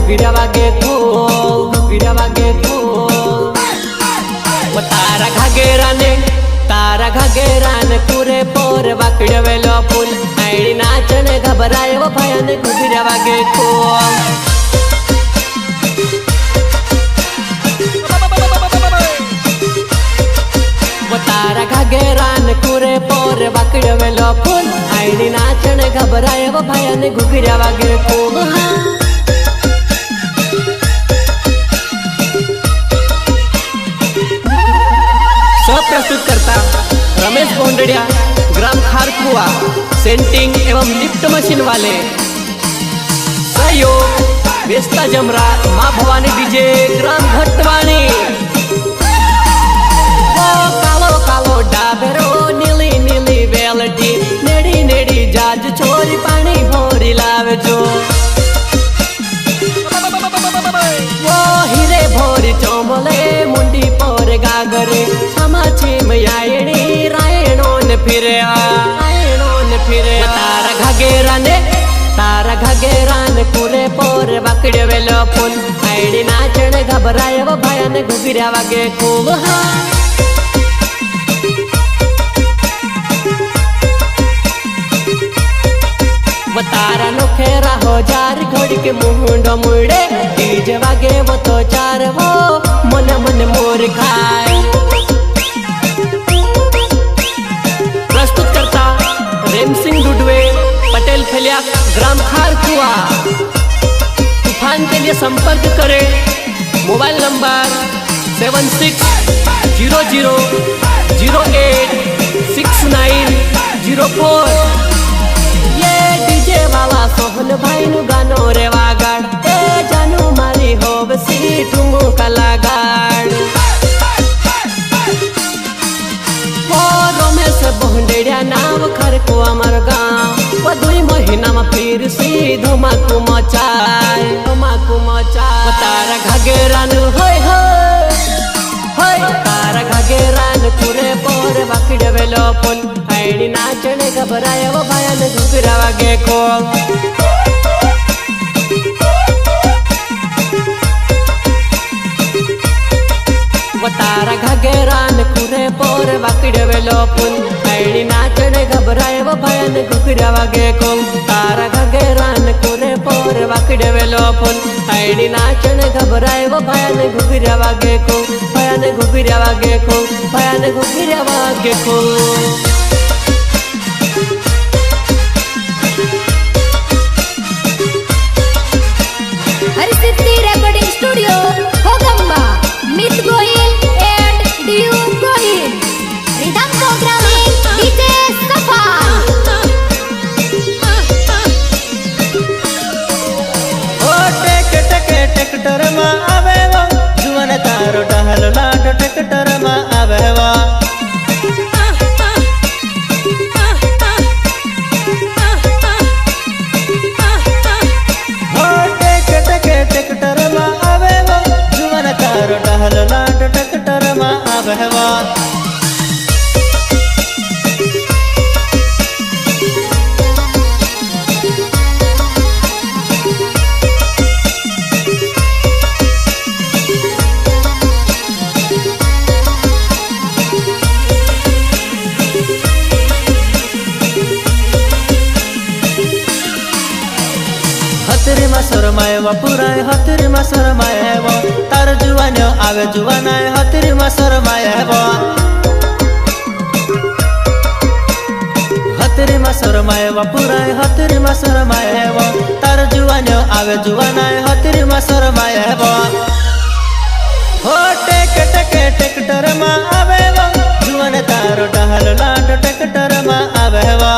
घुगड्या वागे खूप तारा घागेराने पुरे पोर वाकड्या वेलो फुल आईडी नाचने घबराय वो भयाने घुगड्या वागे खूप तारा घागेरान कुरे पोर वाकड्या वेलो फुल आईडी नाचने घबराय वो भयाने घुगड्या वागे खूप प्रस्तुत करता रमेश बोंडड़िया ग्राम खारकुआ सेंटिंग एवं लिफ्ट मशीन वाले सहयोग बेस्ता जमरा माँ भवानी डीजे ग्राम घटवानी कालो कालो डाबेरो नीली नीली वेलटी नेड़ी नेड़ी जाज छोरी पानी भोरी लावे जो वो हीरे भोरी चोमले मुंडी पोरे गागरे रायणोन फिरे तारा घागेराने पुरे पोर वाकड्या वेलो फुल आईडी नाचने घबराय वो भयाने घुगड्या वागे खूप तारा नोखेरा हो जार घोड़ी के मुंडो मुड़े डीजे वागे वो तो चार वो मन मन मोर खाए प्रस्तुत करता रेम सिंह डुडवे पटेल फलिया ग्राम खारकुआ तूफान के लिए संपर्क करें मोबाइल नंबर 7600086904 ये डीजे वाला सोहन भाई नु गानो रे वागाड़ ए जानू मारी होब सीटू कलागाड़ बोंडड़िया नाव खरको अमर गाँव वो 2 महीना में फिर सी धमाकू मचाए तारा घागेरान होय तारा घागेरान पूरे पोर वाकड्या वेलो फुल आईडी नाचने घबराय वो भयाने घुगड्या वागे खूप तारा घागेरान कुरे पोर वाकड्या वेलो फुल आईडी नाचने घबराय वो भयाने घुगड्या वागे खूप तारा घागेरान कुरे पोर वाकड्या वेलो फुल आईडी नाचने घबराय वो भयाने घुगड्या वागे खूप भयाने घुगड्या वागे खूप भयाने घुगड्या वागे खूप हरिसिद्धि रेकॉर्डिंग स्टूडियो होगंबा मित गोहिल एंड डीयू Gohil rhythm programming DJ Safan ओ ट्रैक्टर में आवे वो जुवन तारो टहल लाड ट्रैक्टर में आवे वो ट्रैक्टर में आवे वो जुवन तारो टहल लाड ट्रैक्टर में आवे वो हतरी मसर मायवा पुराय हतरी मसर मायवा तार जुवान आवे जुवानाय हतरी मसर मायवा हतरी मसर मायवा पुराय हतरी मसर मायवा तार जुवान आवे जुवानाय हतरी मसर मायवा हो ट्रैक्टर में आवे वो जुवान तारो टहल लाड ट्रैक्टर में आवे वो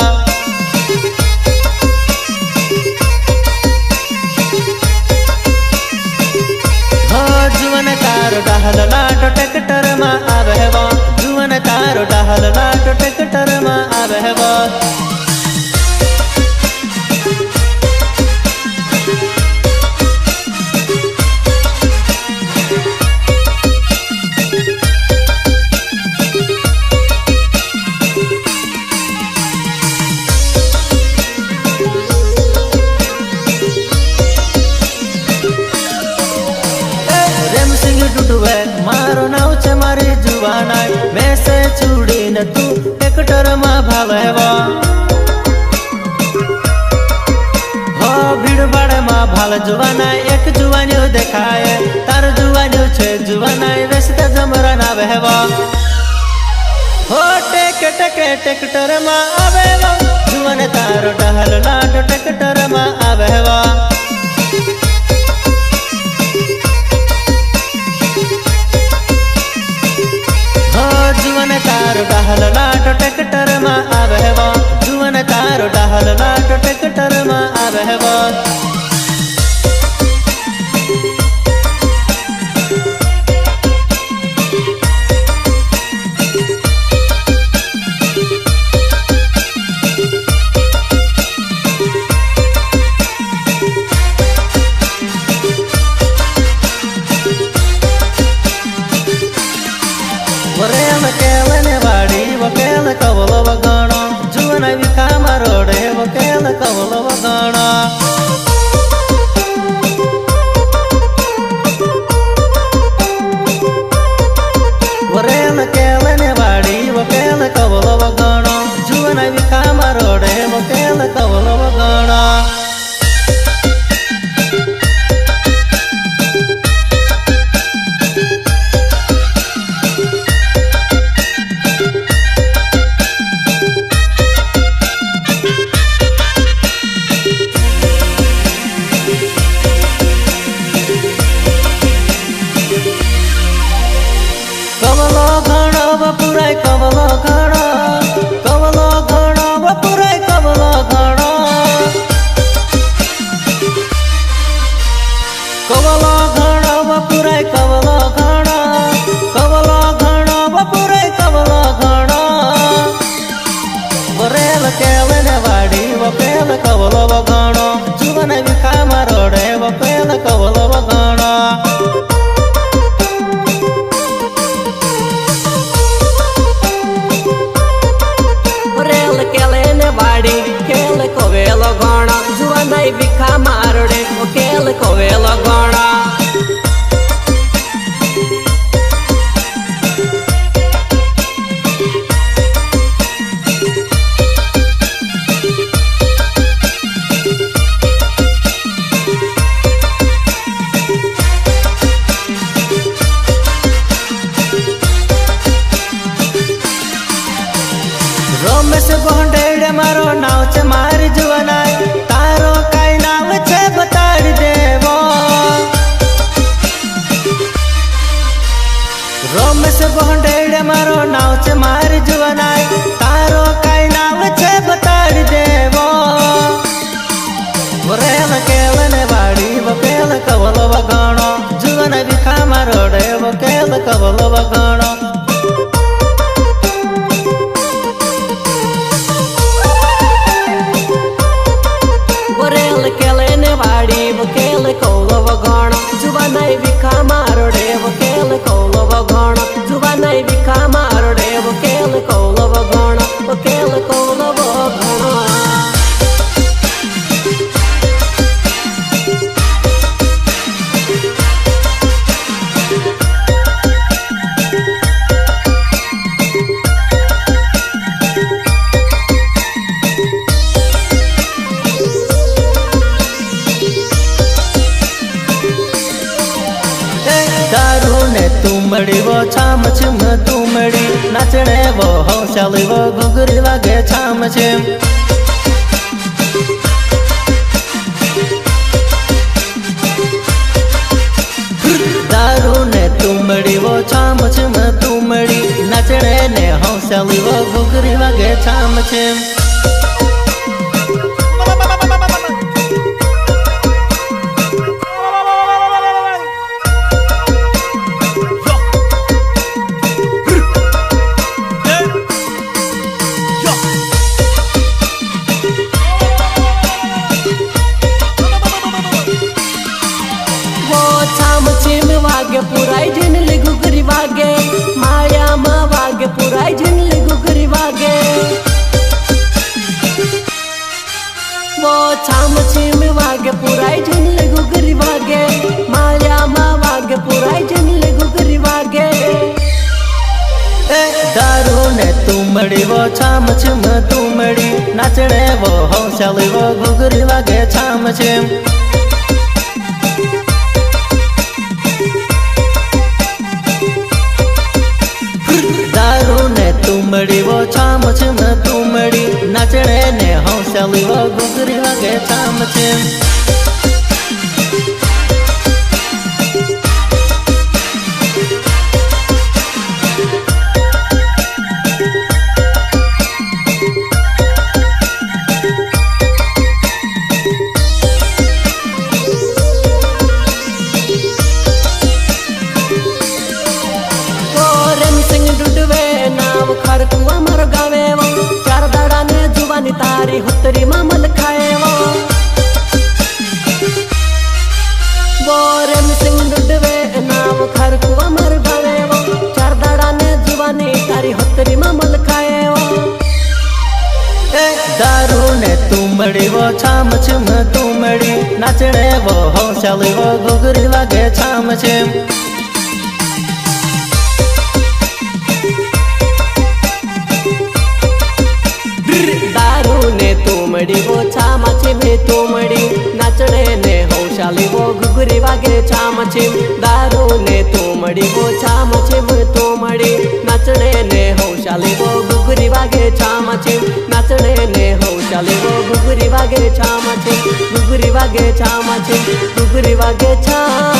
जुवन तारो टहल लाड ट्रैक्टर में आवे वो जुवन तारो टहल लाड ट्रैक्टर में आवे वो ट्रैक्टर में भालेवा हो भीड़ भाड़ में भाल जुवाना एक जुवानियो देखाए तार जुवानियो छे जुवाना व्यस्त जमरा ना बहवा हो टेक टेक ट्रैक्टर में आवेवा जुवान तारो डहल लाट ट्रैक्टर में आवेवा जुवन तारो डहल लाट ट्रैक्टर में आवेवा जुवन तारो डहल लाट ट्रैक्टर में आवेवा वरेल केलने वाड़ी वकेल कवल वगाणो जुवन विकाम रोडे वकेल कवल वगाणो वरेल केलने वाड़ी वकेल कवल वगाणो जुवन विकाम रोडे वकेल कवल वगाणो पुराय कवलो घणो पुराय कवलो घणो पुराय कवलो घणो पुराय कवलो घणो वरेल केलने वाड़ी वकेल कवलो घणो जुवन विकाम रोडे वकेल कवलो घणो केल कोवेलो गणा जुवनाई बिखा मारडे ओ केल कोवेलो गणा रोमेश बोंडेड़े मारो नाव छे मारी जुवनाई तारो काई नाव छे बताड़ी देवो रोमेश बोंडेड़े मारो नाव छे मारी जुवनाई तारो काई नाव छे बताड़ी देवो वरेल केलने वाड़ी वकेल कवलो वगाणो जुवन विकाम रोडे वकेल कवलो वगाणो केलने वाड़ी वकेल कवलो वगाणो जुवनाई विखा मारडे वकेल कवलो वगाणो जुवनाई विखा मारडे वकेल कवलो वगाणो वकेल कवलो वगाणो दारू ने तुमड़ी वो छाम छिम तुमड़ी नाचने वो हौसली वो घुघरी वागे छाम छिम दारू ने तुमड़ी वो छाम छिम तुमड़ी नाचने ने हौसली वो घुघरी वागे छाम छिम वागे पुराई झिनली घुघरी वागे माया मा वागे पुराई झिनली घुघरी वागे वो छाम छिम वागे पुराई झिनली घुघरी वागे माया मा वागे पुराई झिनली घुघरी वागे दारू ने तुम तुमड़ी वो छाम छिम तुमड़ी नाचणे वो हौसली वो घुघरी वागे छाम छिम दारू ने तुमड़ी वो छाम छिम तुमड़ी नाचणे ने हौसली वो घुघरी वागे छाम छिम अमर गावे वो चार दाड़ा ने जुबानी तारी हुतरी मामल खाए वो बोरम सिंह डुडवे नाम खरकु अमर गावे वो चार दाड़ा ने जुबानी तारी हुतरी मामल खाए वो दारू ने तुमड़ी वो छाम छिम तुमड़ी नाचणे वो हौसली वो घुघरी वागे छाम छिम दारू ने तुमड़ी वो छाम छिम तुमड़ी नाचणे ने हौसली वो घुघरी वागे छाम छिम दारू ने तुमड़ी वो छाम छिम तुमड़ी नाचणे ने हौसली वो घुघरी वागे छाम छिम नाचणे ने हौसली वो घुघरी वागे छाम छिम घुघरी वागे छाम छिम घुघरी वागे छाम